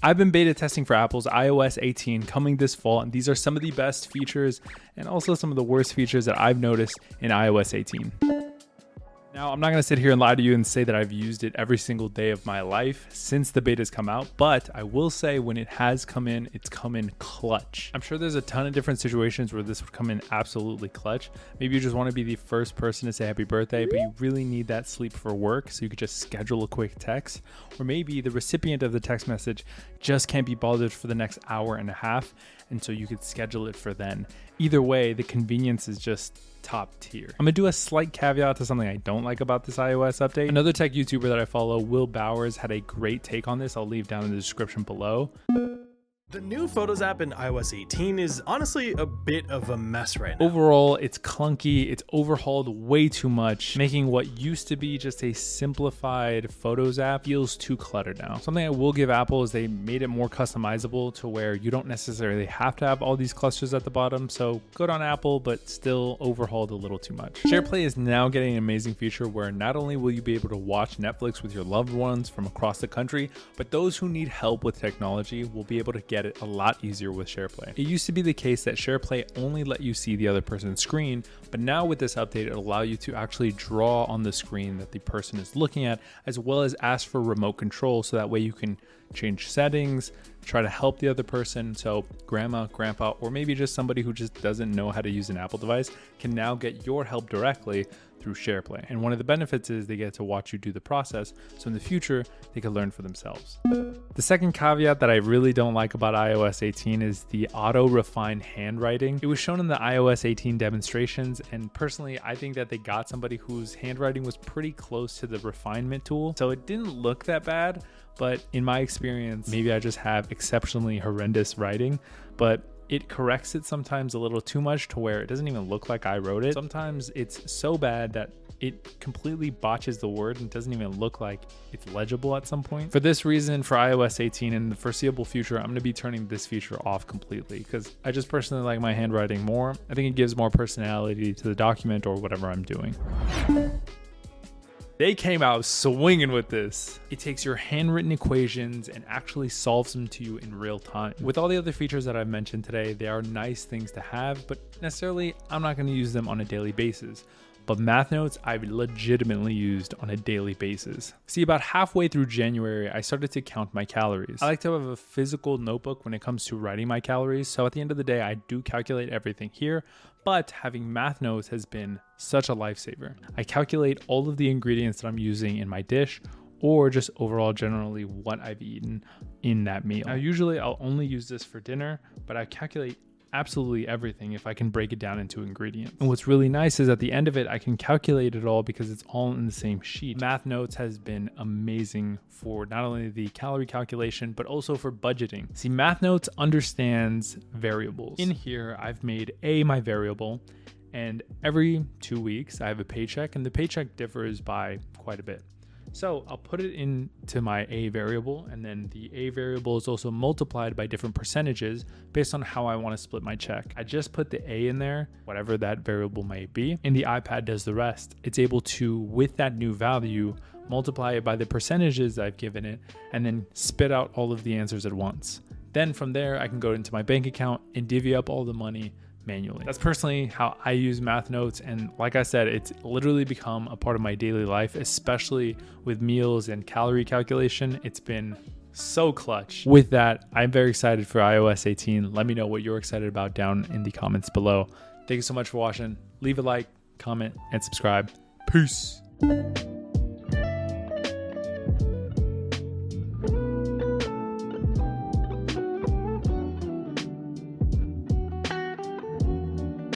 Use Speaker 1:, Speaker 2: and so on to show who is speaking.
Speaker 1: I've been beta testing for Apple's iOS 18 coming this fall, and these are some of the best features and also some of the worst features that I've noticed in iOS 18. Now, I'm not going to sit here and lie to you and say that I've used it every single day of my life since the beta's come out, but I will say when it has come in, it's come in clutch. I'm sure there's a ton of different situations where this would come in absolutely clutch. Maybe you just want to be the first person to say happy birthday, but you really need that sleep for work, so you could just schedule a quick text. Or maybe the recipient of the text message just can't be bothered for the next hour and a half, and so you could schedule it for then. Either way, the convenience is just top tier. I'm gonna do a slight caveat to something I don't like about this iOS update. Another tech YouTuber that I follow, Will Bowers, had a great take on this. I'll leave down in the description below.
Speaker 2: The new Photos app in iOS 18 is honestly a bit of a mess right now.
Speaker 1: Overall, it's clunky, it's overhauled way too much, making what used to be just a simplified Photos app feels too cluttered now. Something I will give Apple is they made it more customizable to where you don't necessarily have to have all these clusters at the bottom, so good on Apple, but still overhauled a little too much. SharePlay is now getting an amazing feature where not only will you be able to watch Netflix with your loved ones from across the country, but those who need help with technology will be able to get it a lot easier with SharePlay. It used to be the case that SharePlay only let you see the other person's screen, but now with this update, it'll allow you to actually draw on the screen that the person is looking at, as well as ask for remote control, so that way you can change settings, try to help the other person. So grandma, grandpa, or maybe just somebody who just doesn't know how to use an Apple device can now get your help directly through SharePlay. And one of the benefits is they get to watch you do the process, so in the future, they can learn for themselves. The second caveat that I really don't like about iOS 18 is the auto-refine handwriting. It was shown in the iOS 18 demonstrations, and personally, I think that they got somebody whose handwriting was pretty close to the refinement tool, so it didn't look that bad, but in my experience, maybe I just have exceptionally horrendous writing, but it corrects it sometimes a little too much to where it doesn't even look like I wrote it. Sometimes it's so bad that it completely botches the word and doesn't even look like it's legible at some point. For this reason, for iOS 18 in the foreseeable future, I'm going to be turning this feature off completely because I just personally like my handwriting more. I think it gives more personality to the document or whatever I'm doing. They came out swinging with this. It takes your handwritten equations and actually solves them to you in real time. With all the other features that I've mentioned today, they are nice things to have, but necessarily I'm not going to use them on a daily basis. But math notes I've legitimately used on a daily basis. See, about halfway through January, I started to count my calories. I like to have a physical notebook when it comes to writing my calories, so at the end of the day, I do calculate everything here, but having math notes has been such a lifesaver. I calculate all of the ingredients that I'm using in my dish, or just overall generally what I've eaten in that meal. Now, usually I'll only use this for dinner, but I calculate absolutely everything if I can break it down into ingredients. And what's really nice is at the end of it, I can calculate it all because it's all in the same sheet. Math Notes has been amazing for not only the calorie calculation, but also for budgeting. See, Math Notes understands variables. In here, I've made A my variable, and every 2 weeks I have a paycheck, and the paycheck differs by quite a bit. So I'll put it into my A variable, and then the A variable is also multiplied by different percentages based on how I want to split my check. I just put the A in there, whatever that variable might be, and the iPad does the rest. It's able to, with that new value, multiply it by the percentages I've given it, and then spit out all of the answers at once. Then from there, I can go into my bank account and divvy up all the money manually. That's personally how I use Math Notes, and like I said, it's literally become a part of my daily life, especially with meals and calorie calculation. It's been so clutch. With that, I'm very excited for iOS 18. Let me know what you're excited about down in the comments below. Thank you so much for watching. Leave a like, comment, and subscribe. Peace.